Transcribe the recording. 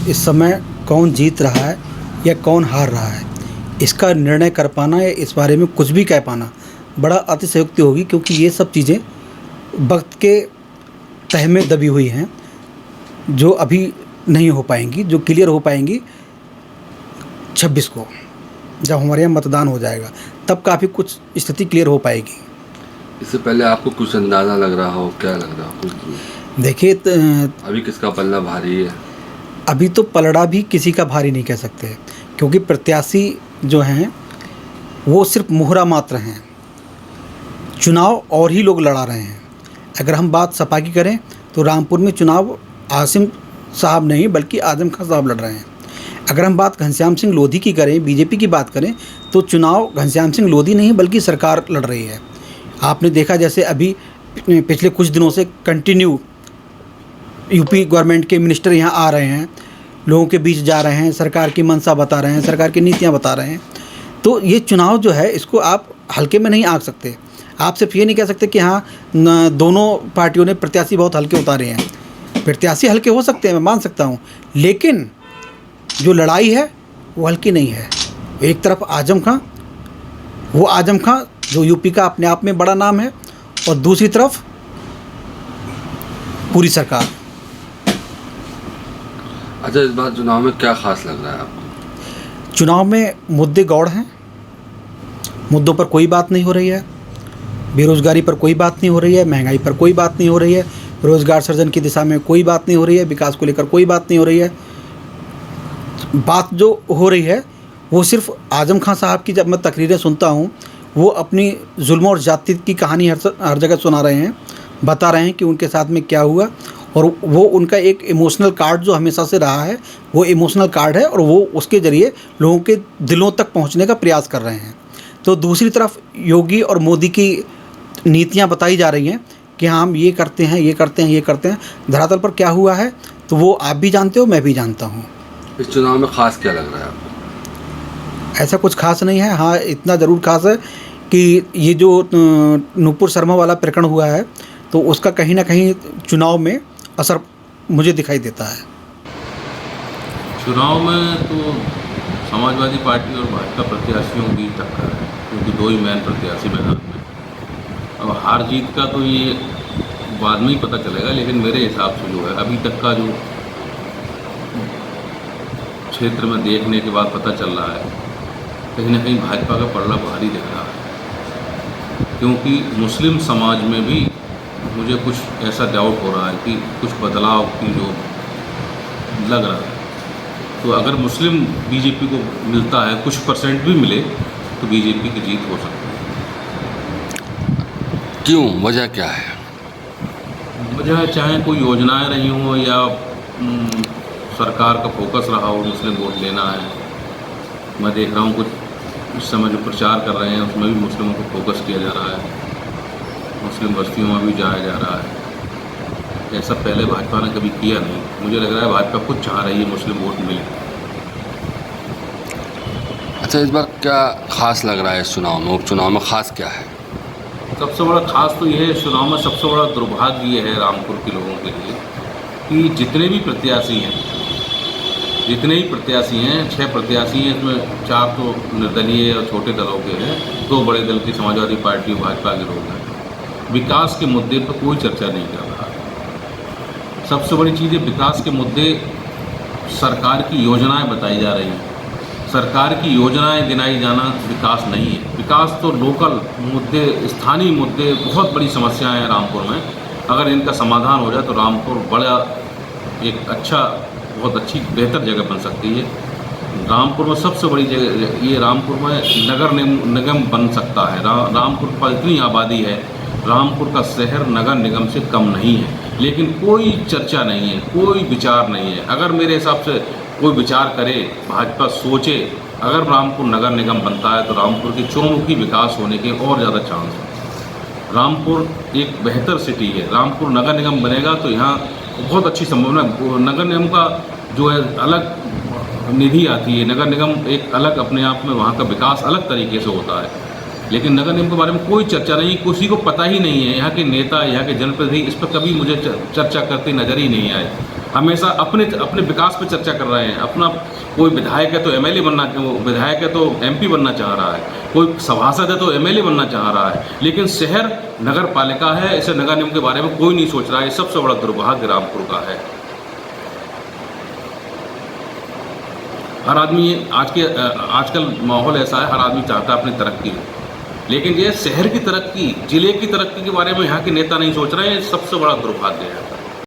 इस समय कौन जीत रहा है या कौन हार रहा है, इसका निर्णय कर पाना या इस बारे में कुछ भी कह पाना बड़ा अतिशयोक्ति होगी, क्योंकि ये सब चीज़ें वक्त के तह में दबी हुई हैं, जो अभी नहीं हो पाएंगी, जो क्लियर हो पाएंगी 26 को, जब हमारे यहाँ मतदान हो जाएगा, तब काफ़ी कुछ स्थिति क्लियर हो पाएगी। इससे पहले आपको कुछ अंदाज़ा लग रहा हो, क्या लग रहा हो कुछ? देखिए अभी किसका पलड़ा भारी है? अभी तो पलड़ा भी किसी का भारी नहीं कह सकते, क्योंकि प्रत्याशी जो हैं वो सिर्फ मुहरा मात्र हैं। चुनाव और ही लोग लड़ा रहे हैं। अगर हम बात सपा की करें तो रामपुर में चुनाव आसिम साहब नहीं बल्कि आजम खान साहब लड़ रहे हैं। अगर हम बात घनश्याम सिंह लोधी की करें, बीजेपी की बात करें, तो चुनाव घनश्याम सिंह लोधी नहीं बल्कि सरकार लड़ रही है। आपने देखा जैसे अभी पिछले कुछ दिनों से कंटिन्यू यूपी गवर्नमेंट के मिनिस्टर यहाँ आ रहे हैं, लोगों के बीच जा रहे हैं, सरकार की मंशा बता रहे हैं, सरकार की नीतियाँ बता रहे हैं। तो ये चुनाव जो है इसको आप हल्के में नहीं आंक सकते। आप सिर्फ ये नहीं कह सकते कि हाँ दोनों पार्टियों ने प्रत्याशी बहुत हल्के उतारे हैं। प्रत्याशी हल्के हो सकते हैं, मैं मान सकता हूँ, लेकिन जो लड़ाई है वो हल्की नहीं है। एक तरफ आजम खां, वो आजम खां जो यूपी का अपने आप में बड़ा नाम है, और दूसरी तरफ पूरी सरकार। अच्छा, इस बार चुनाव में क्या खास लग रहा है आपको? चुनाव में मुद्दे गौड़ हैं, मुद्दों पर कोई बात नहीं हो रही है। बेरोज़गारी पर कोई बात नहीं हो रही है, महंगाई पर कोई बात नहीं हो रही है, रोज़गार सृजन की दिशा में कोई बात नहीं हो रही है, विकास को लेकर कोई बात नहीं हो रही है। बात जो हो रही है वो सिर्फ आजम खां साहब की, जब मैं तकरीरें सुनता हूँ, वो अपनी जुल्म और जाति की कहानी हर जगह सुना रहे हैं, बता रहे हैं कि उनके साथ में क्या हुआ, और वो उनका एक इमोशनल कार्ड जो हमेशा से रहा है, वो इमोशनल कार्ड है, और वो उसके ज़रिए लोगों के दिलों तक पहुंचने का प्रयास कर रहे हैं। तो दूसरी तरफ योगी और मोदी की नीतियां बताई जा रही हैं कि हाँ हम ये करते हैं, ये करते हैं, ये करते हैं। धरातल पर क्या हुआ है तो वो आप भी जानते हो, मैं भी जानता हूँ। इस चुनाव में ख़ास क्या लग रहा है आपको? ऐसा कुछ खास नहीं है। हाँ, इतना ज़रूर खास है कि ये जो नूपुर शर्मा वाला प्रकरण हुआ है, तो उसका कहीं ना कहीं चुनाव में असर मुझे दिखाई देता है। चुनाव में तो समाजवादी पार्टी और भाजपा प्रत्याशियों की टक्कर है, क्योंकि दो ही मेन प्रत्याशी मैदान में। अब हार जीत का तो ये बाद में ही पता चलेगा, लेकिन मेरे हिसाब से जो है अभी तक का जो क्षेत्र में देखने के बाद पता चल रहा है, कहीं ना कहीं भाजपा का पलड़ा भारी दिख रहा है। क्योंकि मुस्लिम समाज में भी मुझे कुछ ऐसा डाउट हो रहा है कि कुछ बदलाव की जो लग रहा है। तो अगर मुस्लिम बीजेपी को मिलता है, कुछ परसेंट भी मिले, तो बीजेपी की जीत हो सकती है। क्यों, वजह क्या है? वजह चाहे कोई योजनाएं रही हों या सरकार का फोकस रहा हो मुस्लिम वोट लेना है। मैं देख रहा हूँ कुछ इस समय जो प्रचार कर रहे हैं उसमें भी मुस्लिमों को फोकस किया जा रहा है, मुस्लिम बस्तियों में भी जाया जा रहा है। ऐसा पहले भाजपा ने कभी किया नहीं। मुझे लग रहा है भाजपा खुद चाह रही है मुस्लिम वोट मिले। अच्छा, इस बार क्या खास लग रहा है इस चुनाव में? उपचुनाव में खास क्या है? सबसे बड़ा खास तो यह है, इस चुनाव में सबसे बड़ा दुर्भाग्य ये है रामपुर के लोगों के लिए कि जितने भी प्रत्याशी हैं, 6 प्रत्याशी हैं, इसमें 4 तो निर्दलीय और छोटे दलों के हैं, 2 बड़े दल की समाजवादी पार्टी और भाजपा के लोग हैं। विकास के मुद्दे पर कोई चर्चा नहीं कर रहा है। सबसे बड़ी चीज़ है, विकास के मुद्दे, सरकार की योजनाएं बताई जा रही हैं। सरकार की योजनाएं गिनाई जाना विकास नहीं है। विकास तो लोकल मुद्दे, स्थानीय मुद्दे, बहुत बड़ी समस्याएं हैं रामपुर में। अगर इनका समाधान हो जाए तो रामपुर बड़ा एक अच्छा, बहुत अच्छी, बेहतर जगह बन सकती है। रामपुर में सबसे बड़ी जगह ये, रामपुर में नगर निगम बन सकता है। रामपुर पर इतनी आबादी है, रामपुर का शहर नगर निगम से कम नहीं है, लेकिन कोई चर्चा नहीं है, कोई विचार नहीं है। अगर मेरे हिसाब से कोई विचार करे, भाजपा सोचे, अगर रामपुर नगर निगम बनता है तो रामपुर की चौमुखी विकास होने के और ज़्यादा चांस है। रामपुर एक बेहतर सिटी है। रामपुर नगर निगम बनेगा तो यहाँ बहुत अच्छी संभावना। नगर निगम का जो है अलग निधि आती है, नगर निगम एक अलग अपने आप में, वहाँ का विकास अलग तरीके से होता है। लेकिन नगर निगम के बारे में कोई चर्चा नहीं, किसी को पता ही नहीं है। यहाँ के नेता, यहाँ के जनप्रतिनिधि इस पर कभी मुझे चर्चा करते नज़र ही नहीं आए। हमेशा अपने अपने विकास पे चर्चा कर रहे हैं। अपना कोई विधायक है तो एमएलए बनना, विधायक है तो एमपी बनना चाह रहा है, कोई सभासद है तो एमएलए बनना चाह रहा है, लेकिन शहर नगर पालिका है, इसे नगर निगम के बारे में कोई नहीं सोच रहा है। ये सबसे बड़ा दुर्भाग्य रामपुर का है। हर आदमी आजकल माहौल ऐसा है, हर आदमी चाहता है अपनी तरक्की हो, लेकिन ये शहर की तरक्की, जिले की तरक्की के बारे में यहाँ के नेता नहीं सोच रहे हैं। ये सबसे बड़ा दुर्भाग्य है।